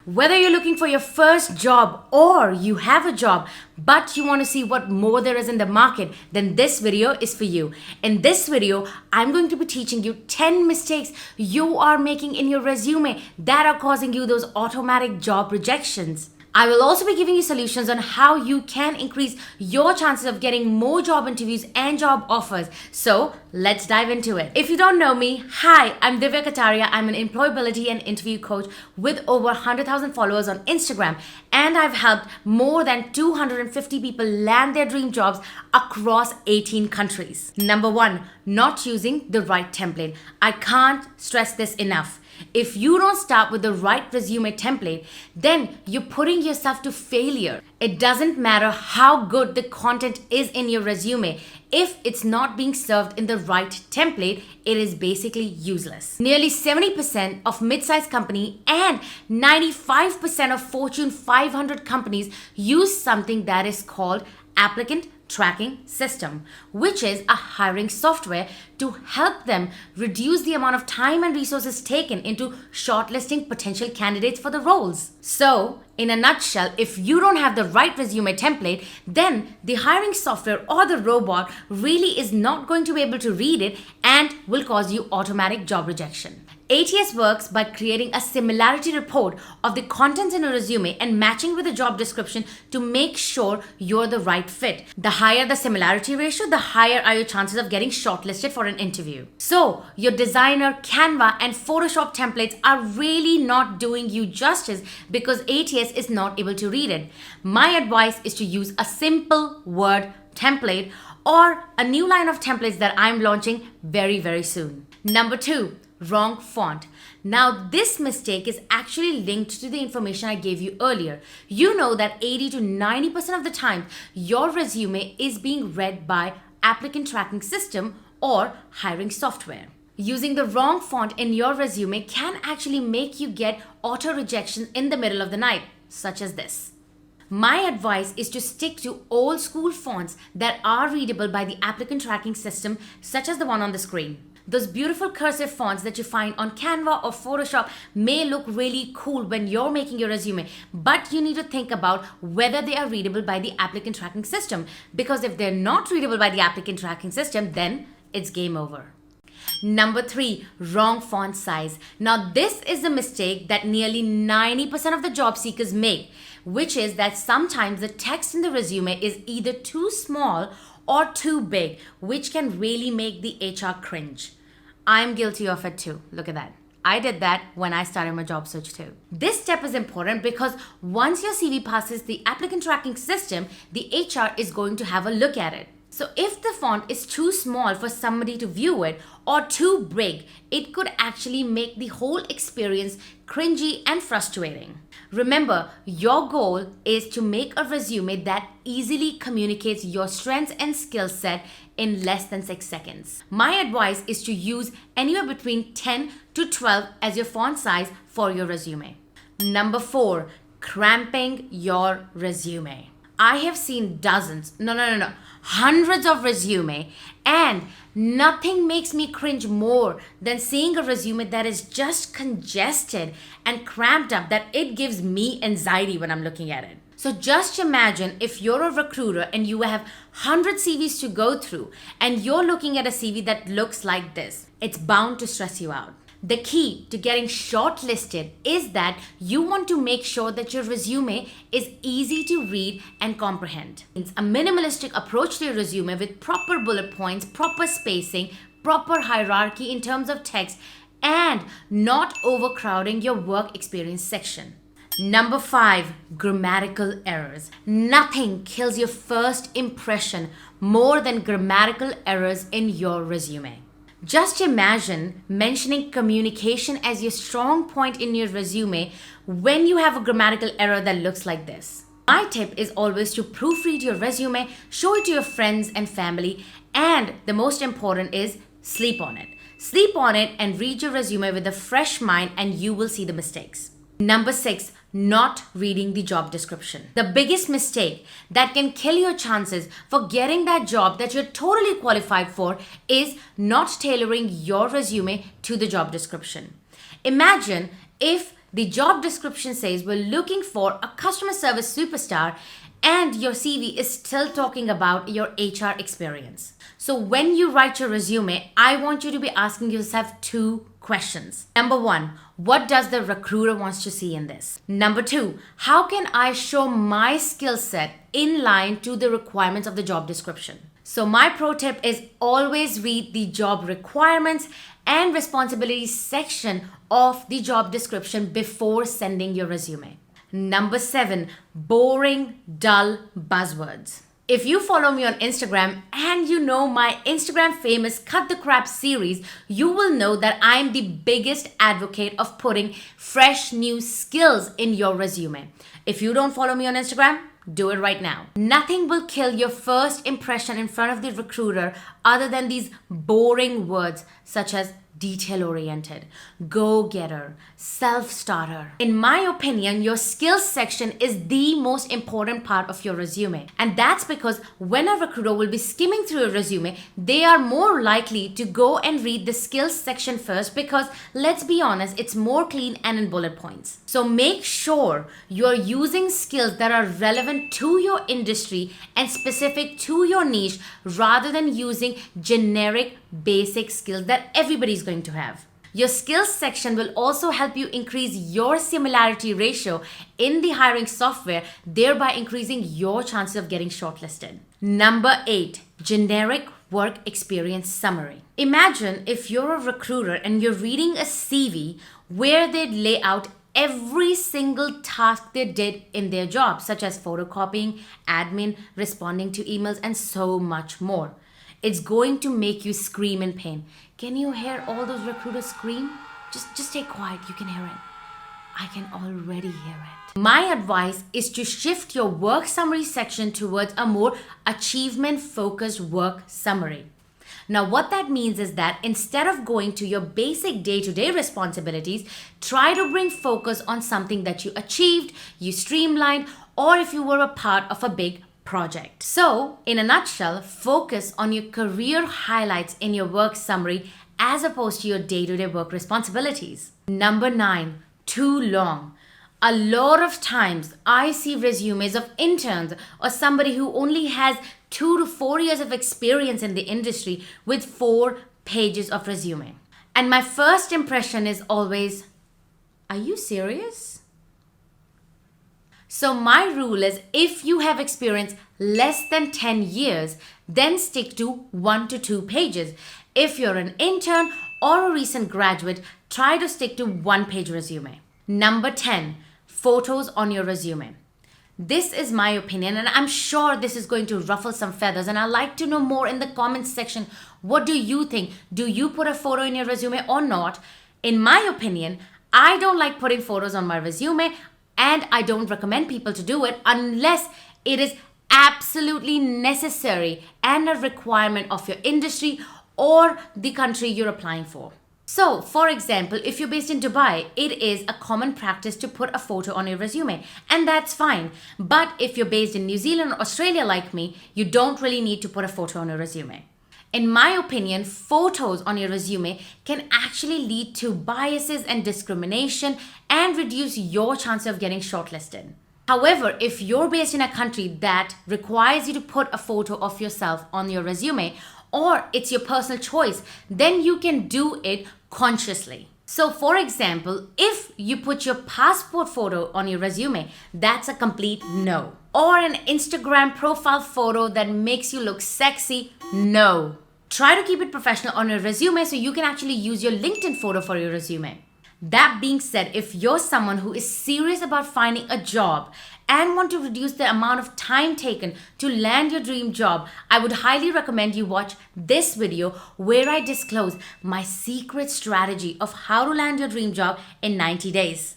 Whether you're looking for your first job or you have a job, but you want to see what more there is in the market, then this video is for you. In this video, I'm going to be teaching you 10 mistakes you are making in your resume that are causing you those automatic job rejections. I will also be giving you solutions on how you can increase your chances of getting more job interviews and job offers. So let's dive into it. If you don't know me, hi, I'm Divya Kataria. I'm an employability and interview coach with over 100,000 followers on Instagram. And I've helped more than 250 people land their dream jobs across 18 countries. Number one, not using the right template. I can't stress this enough. If you don't start with the right resume template, then you're putting yourself to failure. It doesn't matter how good the content is in your resume. If it's not being served in the right template, it is basically useless. Nearly 70% of mid-sized company and 95% of Fortune 500 companies use something that is called applicant tracking system, which is a hiring software to help them reduce the amount of time and resources taken into shortlisting potential candidates for the roles. So, in a nutshell, if you don't have the right resume template, then the hiring software or the robot really is not going to be able to read it and will cause you automatic job rejection. ATS works by creating a similarity report of the contents in a resume and matching with the job description to make sure you're the right fit. The higher the similarity ratio, the higher are your chances of getting shortlisted for an interview. So, your designer, Canva, and Photoshop templates are really not doing you justice because ATS is not able to read it. My advice is to use a simple word template or a new line of templates that I'm launching very, very soon. Number two, wrong font. Now, this mistake is actually linked to the information I gave you earlier. You know that 80 to 90% of the time, your resume is being read by applicant tracking system or hiring software. Using the wrong font in your resume can actually make you get auto rejection in the middle of the night, such as this. My advice is to stick to old school fonts that are readable by the applicant tracking system, such as the one on the screen. Those beautiful cursive fonts that you find on Canva or Photoshop may look really cool when you're making your resume, but you need to think about whether they are readable by the applicant tracking system, because if they're not readable by the applicant tracking system, then it's game over. Number three, wrong font size. Now, this is a mistake that nearly 90% of the job seekers make, which is that sometimes the text in the resume is either too small or too big, which can really make the HR cringe. I'm guilty of it too. Look at that. I did that when I started my job search too. This step is important because once your CV passes the applicant tracking system, the HR is going to have a look at it. So if the font is too small for somebody to view it or too big, it could actually make the whole experience cringy and frustrating. Remember, your goal is to make a resume that easily communicates your strengths and skill set in less than 6 seconds. My advice is to use anywhere between 10 to 12 as your font size for your resume. Number four, cramping your resume. I have seen dozens, hundreds of resume, and nothing makes me cringe more than seeing a resume that is just congested and cramped up that it gives me anxiety when I'm looking at it. So just imagine if you're a recruiter and you have 100 CVs to go through and you're looking at a CV that looks like this. It's bound to stress you out. The key to getting shortlisted is that you want to make sure that your resume is easy to read and comprehend. It's a minimalistic approach to your resume with proper bullet points, proper spacing, proper hierarchy in terms of text, and not overcrowding your work experience section. Number five, grammatical errors. Nothing kills your first impression more than grammatical errors in your resume. Just imagine mentioning communication as your strong point in your resume when you have a grammatical error that looks like this. My tip is always to proofread your resume, show it to your friends and family, and the most important is sleep on it. Sleep on it and read your resume with a fresh mind and you will see the mistakes. Number six, not reading the job description. The biggest mistake that can kill your chances for getting that job that you're totally qualified for is not tailoring your resume to the job description. Imagine if The job description says we're looking for a customer service superstar, and your CV is still talking about your HR experience. So when you write your resume, I want you to be asking yourself two questions. Number one, what does the recruiter wants to see in this? Number two, how can I show my skill set in line to the requirements of the job description? So my pro tip is always read the job requirements and responsibilities section of the job description before sending your resume. Number 7, boring, dull buzzwords. If you follow me on Instagram and you know my Instagram famous Cut the Crap series, you will know that I'm the biggest advocate of putting fresh new skills in your resume. If you don't follow me on Instagram, do it right now. Nothing will kill your first impression in front of the recruiter other than these boring words such as detail-oriented, go-getter, self-starter. In my opinion, your skills section is the most important part of your resume. And that's because when a recruiter will be skimming through your resume, they are more likely to go and read the skills section first because, let's be honest, it's more clean and in bullet points. So make sure you're using skills that are relevant to your industry and specific to your niche rather than using generic basic skills that everybody's going to have. Your skills section will also help you increase your similarity ratio in the hiring software, thereby increasing your chances of getting shortlisted. Number 8, generic work experience summary. Imagine if you're a recruiter and you're reading a CV where they lay out every single task they did in their job, such as photocopying, admin, responding to emails, and so much more. It's going to make you scream in pain. Can you hear all those recruiters scream? Just stay quiet, you can hear it. I can already hear it. My advice is to shift your work summary section towards a more achievement-focused work summary. Now, what that means is that instead of going to your basic day-to-day responsibilities, try to bring focus on something that you achieved, you streamlined, or if you were a part of a big project. So, in a nutshell, focus on your career highlights in your work summary as opposed to your day-to-day work responsibilities. Number 9, too long. A lot of times I see resumes of interns or somebody who only has 2 to 4 years of experience in the industry with 4 pages of resume. And my first impression is always, are you serious? So my rule is if you have experience less than 10 years, then stick to 1 to 2 pages. If you're an intern or a recent graduate, try to stick to 1-page resume. Number 10, photos on your resume. This is my opinion, and I'm sure this is going to ruffle some feathers, and I'd like to know more in the comments section. What do you think? Do you put a photo in your resume or not? In my opinion, I don't like putting photos on my resume, and I don't recommend people to do it unless it is absolutely necessary and a requirement of your industry or the country you're applying for. So, for example, if you're based in Dubai, it is a common practice to put a photo on your resume, and that's fine. But if you're based in New Zealand or Australia like me, you don't really need to put a photo on your resume. In my opinion, photos on your resume can actually lead to biases and discrimination and reduce your chance of getting shortlisted. However, if you're based in a country that requires you to put a photo of yourself on your resume, or it's your personal choice, then you can do it consciously. So for example, if you put your passport photo on your resume, that's a complete no. Or an Instagram profile photo that makes you look sexy, no. Try to keep it professional on your resume so you can actually use your LinkedIn photo for your resume. That being said, if you're someone who is serious about finding a job and want to reduce the amount of time taken to land your dream job, I would highly recommend you watch this video where I disclose my secret strategy of how to land your dream job in 90 days.